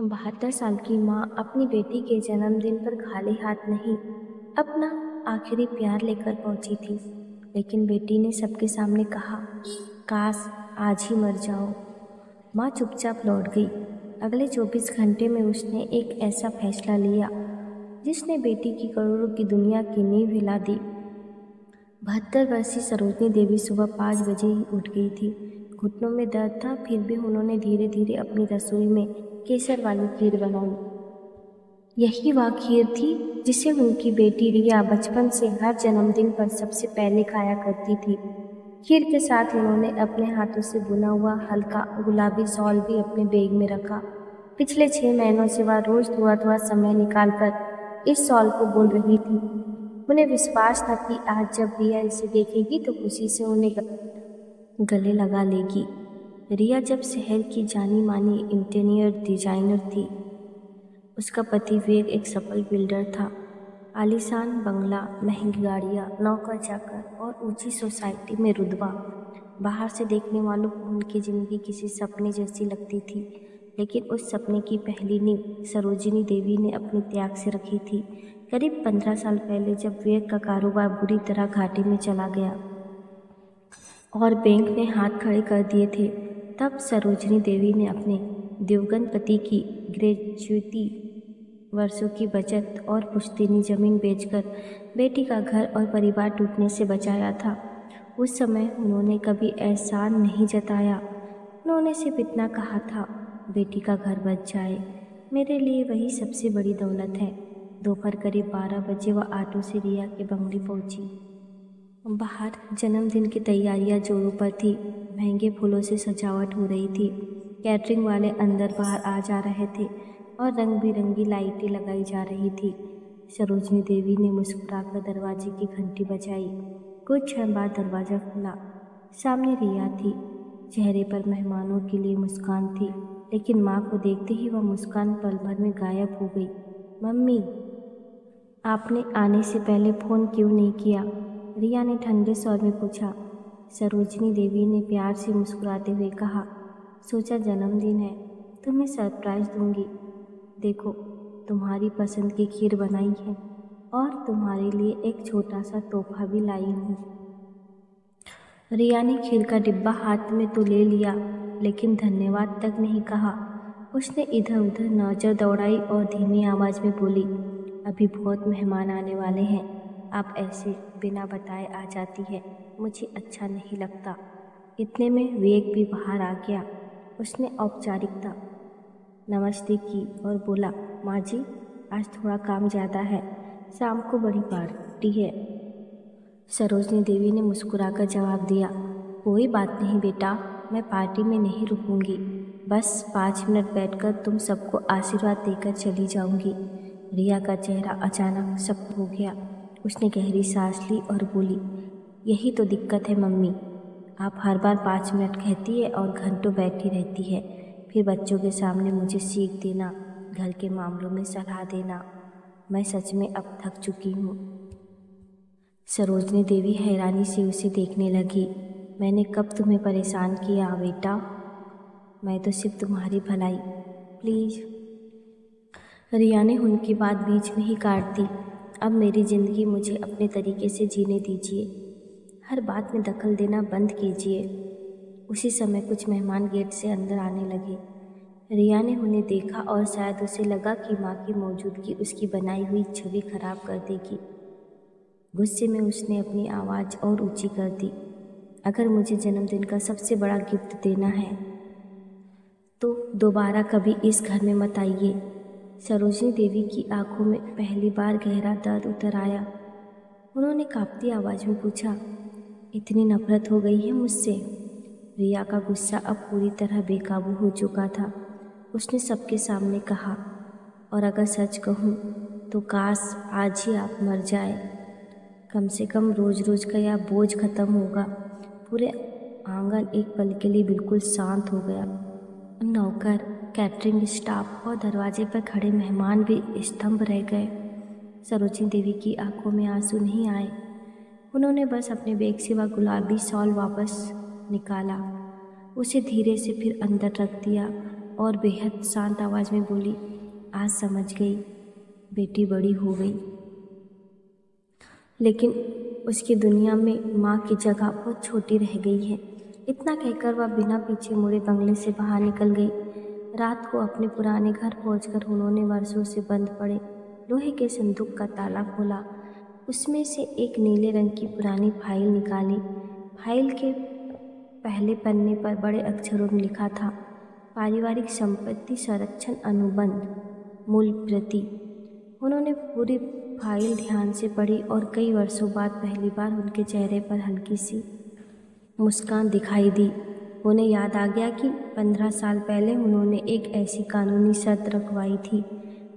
72 साल की माँ अपनी बेटी के जन्मदिन पर खाली हाथ नहीं, अपना आखिरी प्यार लेकर पहुंची थी। लेकिन बेटी ने सबके सामने कहा, काश आज ही मर जाओ। माँ चुपचाप लौट गई। अगले 24 घंटे में उसने एक ऐसा फैसला लिया जिसने बेटी की करोड़ों की दुनिया की नींव हिला दी। 72 वर्षीय सरोजनी देवी सुबह 5 बजे ही उठ गई थी। घुटनों में दर्द था, फिर भी उन्होंने धीरे धीरे अपनी रसोई में केसर वाली खीर बनाई। यही वह खीर थी जिसे उनकी बेटी रिया बचपन से हर जन्मदिन पर सबसे पहले खाया करती थी। खीर के साथ उन्होंने अपने हाथों से बुना हुआ हल्का गुलाबी शॉल भी अपने बैग में रखा। पिछले 6 महीनों से वह रोज थोड़ा थोड़ा समय निकालकर इस शॉल को बोल रही थी। उन्हें विश्वास था कि आज जब रिया इसे देखेगी तो खुशी से उन्हें गले लगा लेगी। रिया जब शहर की जानी मानी इंटीरियर डिजाइनर थी। उसका पति विवेक एक सफल बिल्डर था। आलीशान बंगला, महंगी गाड़ियाँ, नौकर चाकर और ऊंची सोसाइटी में रुतबा। बाहर से देखने वालों को उनकी ज़िंदगी किसी सपने जैसी लगती थी, लेकिन उस सपने की पहली नींव सरोजिनी देवी ने अपने त्याग से रखी थी। करीब 15 साल पहले जब विवेक का कारोबार बुरी तरह घाटे में चला गया और बैंक ने हाथ खड़े कर दिए थे, तब सरोजिनी देवी ने अपने दिवंगत पति की ग्रेजुएटी वर्षों की बचत और पुश्तैनी जमीन बेचकर बेटी का घर और परिवार टूटने से बचाया था। उस समय उन्होंने कभी एहसान नहीं जताया। उन्होंने सिर्फ इतना कहा था, बेटी का घर बच जाए, मेरे लिए वही सबसे बड़ी दौलत है। दोपहर करीब 12 बजे वह ऑटो से रिया के बंगले पहुंची। बाहर जन्मदिन की तैयारियां जोरों पर थी। महंगे फूलों से सजावट हो रही थी। कैटरिंग वाले अंदर बाहर आ जा रहे थे और रंग बिरंगी लाइटें लगाई जा रही थी। सरोजिनी देवी ने मुस्कुराकर दरवाजे की घंटी बजाई। कुछ क्षण बाद दरवाज़ा खुला। सामने रिया थी। चेहरे पर मेहमानों के लिए मुस्कान थी, लेकिन माँ को देखते ही वह मुस्कान पल भर में गायब हो गई। मम्मी, आपने आने से पहले फ़ोन क्यों नहीं किया? रिया ने ठंडे स्वर में पूछा। सरोजिनी देवी ने प्यार से मुस्कुराते हुए कहा, सोचा जन्मदिन है, तुम्हें सरप्राइज़ दूंगी। देखो, तुम्हारी पसंद की खीर बनाई है और तुम्हारे लिए एक छोटा सा तोहफा भी लाई हूँ। रिया ने खीर का डिब्बा हाथ में तो ले लिया, लेकिन धन्यवाद तक नहीं कहा। उसने इधर उधर नजर दौड़ाई और धीमी आवाज़ में बोली, अभी बहुत मेहमान आने वाले हैं, आप ऐसे बिना बताए आ जाती है, मुझे अच्छा नहीं लगता। इतने में विवेक भी बाहर आ गया। उसने औपचारिकता नमस्ते की और बोला, माँ जी, आज थोड़ा काम ज़्यादा है, शाम को बड़ी पार्टी है। सरोजिनी देवी ने मुस्कुराकर जवाब दिया, कोई बात नहीं बेटा, मैं पार्टी में नहीं रुकूंगी, बस 5 मिनट बैठकर तुम सबको आशीर्वाद देकर चली जाऊंगी। रिया का चेहरा अचानक सख्त हो गया। उसने गहरी सांस ली और बोली, यही तो दिक्कत है मम्मी, आप हर बार 5 मिनट कहती है और घंटों बैठी रहती है, फिर बच्चों के सामने मुझे सीख देना, घर के मामलों में सलाह देना। मैं सच में अब थक चुकी हूँ। सरोजिनी देवी हैरानी से उसे देखने लगी। मैंने कब तुम्हें परेशान किया बेटा? मैं तो सिर्फ तुम्हारी भलाई, प्लीज़। रिया ने उनकी बात बीच में ही काट दी। अब मेरी ज़िंदगी मुझे अपने तरीके से जीने दीजिए, हर बात में दखल देना बंद कीजिए। उसी समय कुछ मेहमान गेट से अंदर आने लगे। रिया ने उन्हें देखा और शायद उसे लगा कि माँ की मौजूदगी उसकी बनाई हुई छवि खराब कर देगी। गुस्से में उसने अपनी आवाज़ और ऊंची कर दी, अगर मुझे जन्मदिन का सबसे बड़ा गिफ्ट देना है तो दोबारा कभी इस घर में मत आइए। सरोजिनी देवी की आंखों में पहली बार गहरा दर्द उतर आया। उन्होंने कांपती आवाज़ में पूछा, इतनी नफरत हो गई है मुझसे? रिया का गुस्सा अब पूरी तरह बेकाबू हो चुका था। उसने सबके सामने कहा, और अगर सच कहूँ तो काश आज ही आप मर जाए, कम से कम रोज़ रोज़ का यह बोझ खत्म होगा। पूरे आंगन एक पल के लिए बिल्कुल शांत हो गया। नौकर, कैटरिंग स्टाफ और दरवाजे पर खड़े मेहमान भी स्तंभ रह गए। सरोजिनी देवी की आंखों में आंसू नहीं आए। उन्होंने बस अपने बैग से वह गुलाबी शॉल वापस निकाला, उसे धीरे से फिर अंदर रख दिया और बेहद शांत आवाज़ में बोली, आज समझ गई, बेटी बड़ी हो गई। लेकिन उसकी दुनिया में माँ की जगह बहुत छोटी रह गई है। इतना कहकर वह बिना पीछे मुड़े बंगले से बाहर निकल गई। रात को अपने पुराने घर पहुंचकर उन्होंने वर्षों से बंद पड़े लोहे के संदूक का ताला खोला। उसमें से एक नीले रंग की पुरानी फाइल निकाली। फाइल के पहले पन्ने पर बड़े अक्षरों में लिखा था, पारिवारिक संपत्ति संरक्षण अनुबंध, मूल प्रति। उन्होंने पूरी फाइल ध्यान से पढ़ी और कई वर्षों बाद पहली बार उनके चेहरे पर हल्की सी मुस्कान दिखाई दी। उन्हें याद आ गया कि 15 साल पहले उन्होंने एक ऐसी कानूनी शर्त रखवाई थी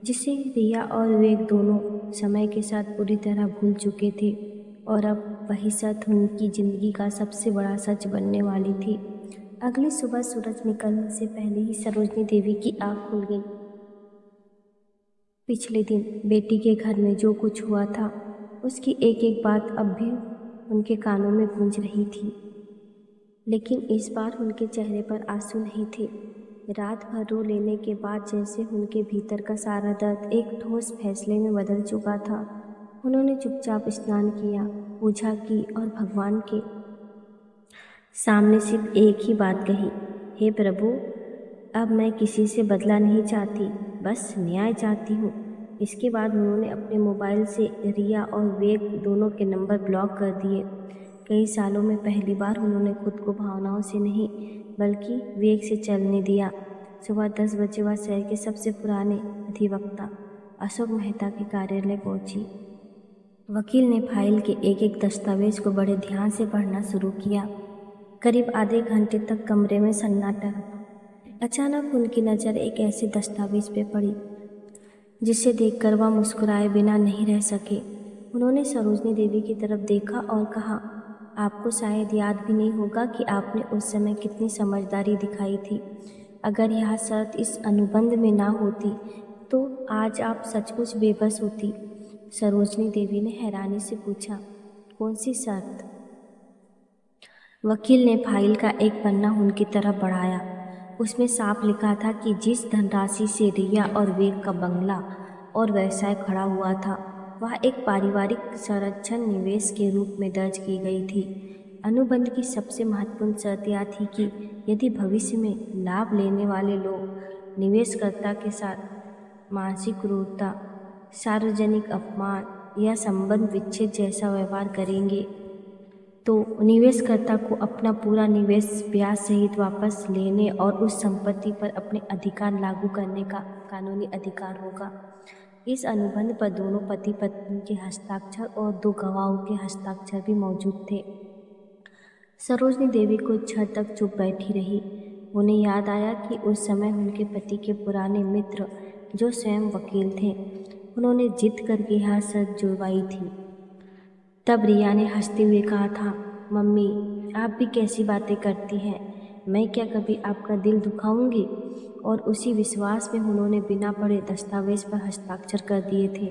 जिसे रिया और विवेक दोनों समय के साथ पूरी तरह भूल चुके थे, और अब वही शर्त उनकी ज़िंदगी का सबसे बड़ा सच बनने वाली थी। अगली सुबह सूरज निकलने से पहले ही सरोजनी देवी की आँख खुल गई। पिछले दिन बेटी के घर में जो कुछ हुआ था उसकी एक एक बात अब भी उनके कानों में गूंज रही थी, लेकिन इस बार उनके चेहरे पर आंसू नहीं थे। रात भर रो लेने के बाद जैसे उनके भीतर का सारा दर्द एक ठोस फैसले में बदल चुका था। उन्होंने चुपचाप स्नान किया, पूजा की और भगवान के सामने सिर्फ एक ही बात कही, हे प्रभु, अब मैं किसी से बदला नहीं चाहती, बस न्याय चाहती हूँ। इसके बाद उन्होंने अपने मोबाइल से रिया और विवेक दोनों के नंबर ब्लॉक कर दिए। कई सालों में पहली बार उन्होंने खुद को भावनाओं से नहीं बल्कि विवेक से चलने दिया। सुबह 10 बजे वह शहर के सबसे पुराने अधिवक्ता अशोक मेहता के कार्यालय पहुंची। वकील ने फाइल के एक एक दस्तावेज को बड़े ध्यान से पढ़ना शुरू किया। करीब आधे घंटे तक कमरे में सन्नाटा रहा। अचानक उनकी नज़र एक ऐसे दस्तावेज पे पड़ी जिसे देखकर वह मुस्कुराए बिना नहीं रह सके। उन्होंने सरोजनी देवी की तरफ देखा और कहा, आपको शायद याद भी नहीं होगा कि आपने उस समय कितनी समझदारी दिखाई थी। अगर यह शर्त इस अनुबंध में ना होती तो आज आप सचमुच बेबस होती। सरोजनी देवी ने हैरानी से पूछा, कौन सी शर्त? वकील ने फाइल का एक पन्ना उनकी तरफ बढ़ाया। उसमें साफ लिखा था कि जिस धनराशि से रिया और विवेक का बंगला और व्यवसाय खड़ा हुआ था वह एक पारिवारिक संरक्षण निवेश के रूप में दर्ज की गई थी। अनुबंध की सबसे महत्वपूर्ण शर्त यह थी कि यदि भविष्य में लाभ लेने वाले लोग निवेशकर्ता के साथ मानसिक क्रूरता, सार्वजनिक अपमान या संबंध विच्छेद जैसा व्यवहार करेंगे तो निवेशकर्ता को अपना पूरा निवेश ब्याज सहित वापस लेने और उस संपत्ति पर अपने अधिकार लागू करने का कानूनी अधिकार होगा। इस अनुबंध पर दोनों पति पत्नी के हस्ताक्षर और 2 गवाहों के हस्ताक्षर भी मौजूद थे। सरोजनी देवी कुछ क्षण तक चुप बैठी रही। उन्हें याद आया कि उस समय उनके पति के पुराने मित्र जो स्वयं वकील थे, उन्होंने जिद करके यह शर्त जुड़वाई थी। तब रिया ने हंसते हुए कहा था, मम्मी, आप भी कैसी बातें करती हैं, मैं क्या कभी आपका दिल दुखाऊंगी? और उसी विश्वास में उन्होंने बिना पढ़े दस्तावेज पर हस्ताक्षर कर दिए थे।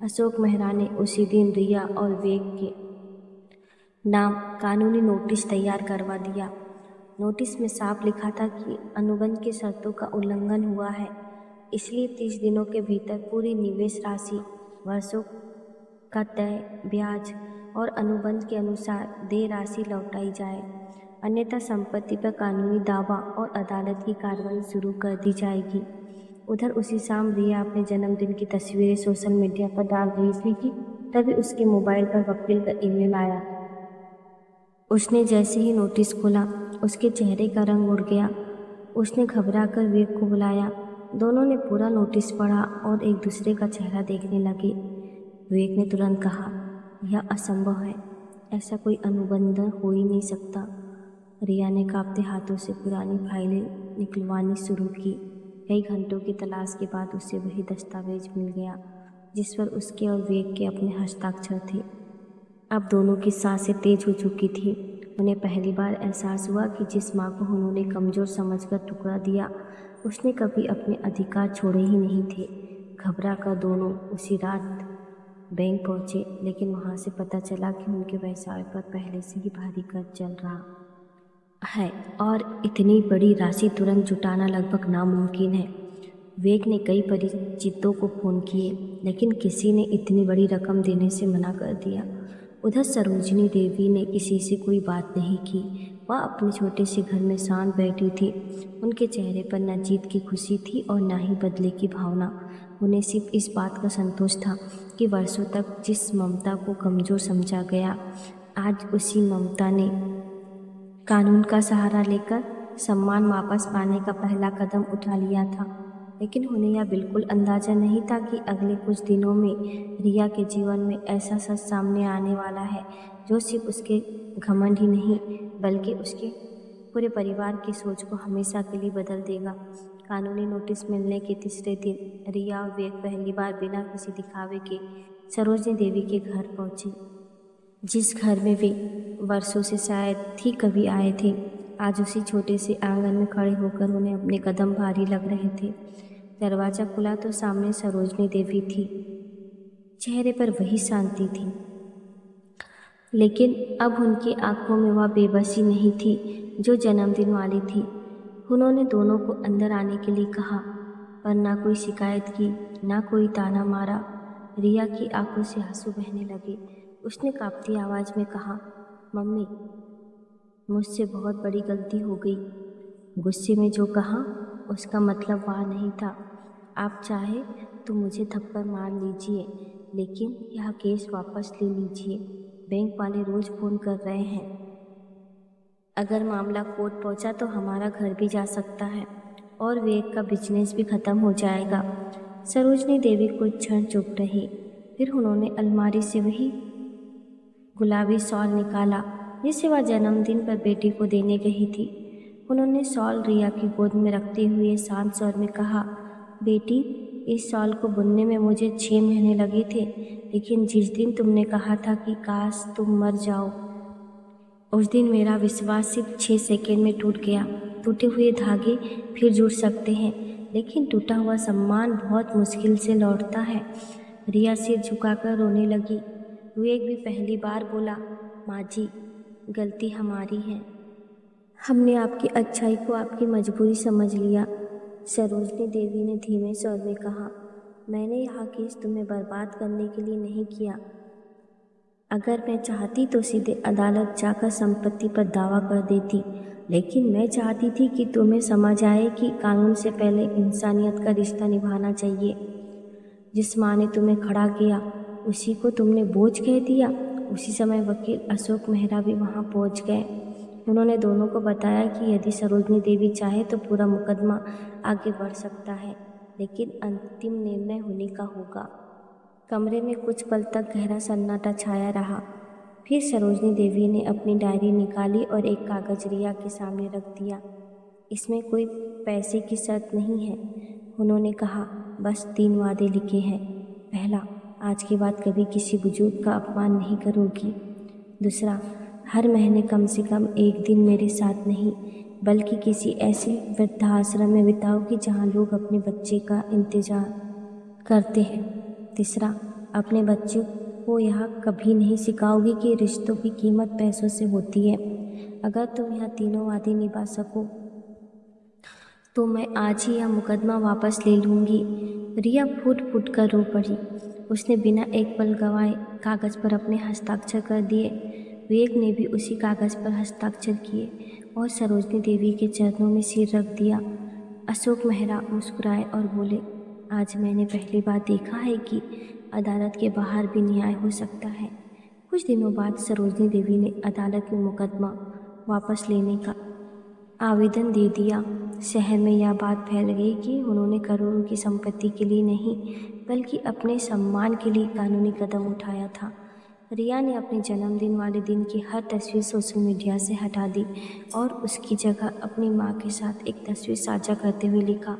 अशोक मेहरा ने उसी दिन रिया और विवेक के नाम कानूनी नोटिस तैयार करवा दिया। नोटिस में साफ लिखा था कि अनुबंध की शर्तों का उल्लंघन हुआ है, इसलिए 30 दिनों के भीतर पूरी निवेश राशि, वर्षों का तय ब्याज और अनुबंध के अनुसार देय राशि लौटाई जाए, अन्यथा संपत्ति पर कानूनी दावा और अदालत की कार्रवाई शुरू कर दी जाएगी। उधर उसी शाम रिया अपने जन्मदिन की तस्वीरें सोशल मीडिया पर डाल रही थी। तभी उसके मोबाइल पर वकील का ईमेल आया। उसने जैसे ही नोटिस खोला उसके चेहरे का रंग उड़ गया। उसने घबरा कर विवेक को बुलाया। दोनों ने पूरा नोटिस पढ़ा और एक दूसरे का चेहरा देखने लगे। विवेक ने तुरंत कहा, यह असंभव है, ऐसा कोई अनुबंध हो ही नहीं सकता। रिया ने कांपते हाथों से पुरानी फाइलें निकलवानी शुरू की। कई घंटों की तलाश के बाद उसे वही दस्तावेज मिल गया जिस पर उसके और विवेक के अपने हस्ताक्षर थे। अब दोनों की सांसें तेज हो चुकी थी। उन्हें पहली बार एहसास हुआ कि जिस माँ को उन्होंने कमज़ोर समझकर टुकड़ा दिया, उसने कभी अपने अधिकार छोड़े ही नहीं थे। घबरा कर दोनों उसी रात बैंक पहुँचे, लेकिन वहाँ से पता चला कि उनके व्यवसाय पर पहले से ही भारी कर्ज चल रहा। है और इतनी बड़ी राशि तुरंत जुटाना लगभग नामुमकिन है। विवेक ने कई परिचितों को फ़ोन किए, लेकिन किसी ने इतनी बड़ी रकम देने से मना कर दिया। उधर सरोजिनी देवी ने किसी से कोई बात नहीं की। वह अपने छोटे से घर में शांत बैठी थी। उनके चेहरे पर न जीत की खुशी थी और न ही बदले की भावना। उन्हें सिर्फ इस बात का संतोष था कि वर्षों तक जिस ममता को कमज़ोर समझा गया, आज उसी ममता ने कानून का सहारा लेकर सम्मान वापस पाने का पहला कदम उठा लिया था। लेकिन उन्हें यह बिल्कुल अंदाज़ा नहीं था कि अगले कुछ दिनों में रिया के जीवन में ऐसा सच सामने आने वाला है जो सिर्फ उसके घमंड ही नहीं बल्कि उसके पूरे परिवार की सोच को हमेशा के लिए बदल देगा। कानूनी नोटिस मिलने के तीसरे दिन रिया और विवेक पहली बार बिना किसी दिखावे के सरोजिनी देवी के घर पहुंचे, जिस घर में वे वर्षों से शायद ही कभी आए थे। आज उसी छोटे से आंगन में खड़े होकर उन्हें अपने कदम भारी लग रहे थे। दरवाज़ा खुला तो सामने सरोजिनी देवी थी। चेहरे पर वही शांति थी, लेकिन अब उनकी आंखों में वह बेबसी नहीं थी जो जन्मदिन वाली थी। उन्होंने दोनों को अंदर आने के लिए कहा, पर ना कोई शिकायत की, ना कोई ताना मारा। रिया की आंखों से आंसू बहने लगे। उसने कांपती आवाज़ में कहा, मम्मी, मुझसे बहुत बड़ी गलती हो गई। गुस्से में जो कहा उसका मतलब वह नहीं था। आप चाहे तो मुझे थप्पड़ मार लीजिए, लेकिन यह केस वापस ले लीजिए। बैंक वाले रोज़ फ़ोन कर रहे हैं। अगर मामला कोर्ट पहुंचा तो हमारा घर भी जा सकता है और विवेक का बिजनेस भी ख़त्म हो जाएगा। सरोजिनी देवी कुछ क्षण चुप रही। फिर उन्होंने अलमारी से वही गुलाबी शॉल निकाला जिसे वह जन्मदिन पर बेटी को देने गई थी। उन्होंने शॉल रिया की गोद में रखते हुए शांत स्वर में कहा, बेटी, इस शॉल को बुनने में मुझे 6 महीने लगे थे, लेकिन जिस दिन तुमने कहा था कि काश तुम मर जाओ, उस दिन मेरा विश्वास सिर्फ 6 सेकंड में टूट गया। टूटे हुए धागे फिर जुड़ सकते हैं, लेकिन टूटा हुआ सम्मान बहुत मुश्किल से लौटता है। रिया सिर झुकाकर रोने लगी। विवेक भी पहली बार बोला, माँ जी, गलती हमारी है। हमने आपकी अच्छाई को आपकी मजबूरी समझ लिया। सरोजिनी देवी ने धीमे स्वर में कहा, मैंने यह केस तुम्हें बर्बाद करने के लिए नहीं किया। अगर मैं चाहती तो सीधे अदालत जाकर संपत्ति पर दावा कर देती, लेकिन मैं चाहती थी कि तुम्हें समझ आए कि कानून से पहले इंसानियत का रिश्ता निभाना चाहिए। जिस माँ ने तुम्हें खड़ा किया उसी को तुमने बोझ कह दिया। उसी समय वकील अशोक मेहरा भी वहाँ पहुँच गए। उन्होंने दोनों को बताया कि यदि सरोजिनी देवी चाहे तो पूरा मुकदमा आगे बढ़ सकता है, लेकिन अंतिम निर्णय उन्हीं का होगा। कमरे में कुछ पल तक गहरा सन्नाटा छाया रहा। फिर सरोजिनी देवी ने अपनी डायरी निकाली और एक कागज़ रिया के सामने रख दिया। इसमें कोई पैसे की शर्त नहीं है, उन्होंने कहा, बस 3 वादे लिखे हैं। पहला, आज के बाद कभी किसी बुजुर्ग का अपमान नहीं करोगी। दूसरा, हर महीने कम से कम एक दिन मेरे साथ नहीं बल्कि किसी ऐसे वृद्धाश्रम में बिताओगी जहाँ लोग अपने बच्चे का इंतज़ार करते हैं। तीसरा, अपने बच्चे को यह कभी नहीं सिखाओगी कि रिश्तों की कीमत पैसों से होती है। अगर तुम यह तीनों वादे निभा सको तो मैं आज ही यह मुकदमा वापस ले लूँगी। रिया फूट फूट कर रो पड़ी। उसने बिना एक पल गंवाए कागज़ पर अपने हस्ताक्षर कर दिए। विवेक ने भी उसी कागज़ पर हस्ताक्षर किए और सरोजिनी देवी के चरणों में सिर रख दिया। अशोक मेहरा मुस्कुराए और बोले, आज मैंने पहली बार देखा है कि अदालत के बाहर भी न्याय हो सकता है। कुछ दिनों बाद सरोजिनी देवी ने अदालत में मुकदमा वापस लेने का आवेदन दे दिया। शहर में यह बात फैल गई कि उन्होंने करोड़ों की संपत्ति के लिए नहीं बल्कि अपने सम्मान के लिए कानूनी कदम उठाया था। रिया ने अपने जन्मदिन वाले दिन की हर तस्वीर सोशल मीडिया से हटा दी और उसकी जगह अपनी माँ के साथ एक तस्वीर साझा करते हुए लिखा,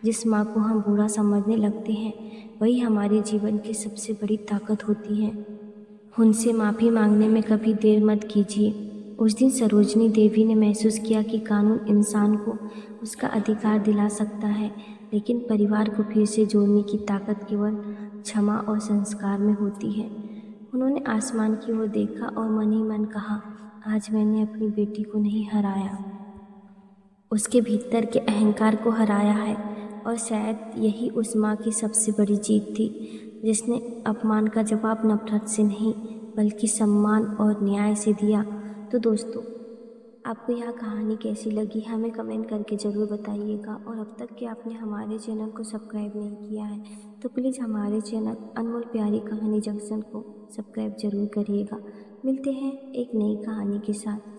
जिस माँ को हम बुरा समझने लगते हैं वही हमारे जीवन की सबसे बड़ी ताकत होती है। उनसे माफ़ी मांगने में कभी देर मत कीजिए। उस दिन सरोजिनी देवी ने महसूस किया कि कानून इंसान को उसका अधिकार दिला सकता है, लेकिन परिवार को फिर से जोड़ने की ताकत केवल क्षमा और संस्कार में होती है। उन्होंने आसमान की ओर देखा और मन ही मन कहा, आज मैंने अपनी बेटी को नहीं हराया, उसके भीतर के अहंकार को हराया है। और शायद यही उस माँ की सबसे बड़ी जीत थी, जिसने अपमान का जवाब नफरत से नहीं बल्कि सम्मान और न्याय से दिया। तो दोस्तों, आपको यह कहानी कैसी लगी हमें कमेंट करके ज़रूर बताइएगा। और अब तक कि आपने हमारे चैनल को सब्सक्राइब नहीं किया है तो प्लीज़ हमारे चैनल अनमोल प्यारी कहानी जंक्शन को सब्सक्राइब ज़रूर करिएगा। मिलते हैं एक नई कहानी के साथ।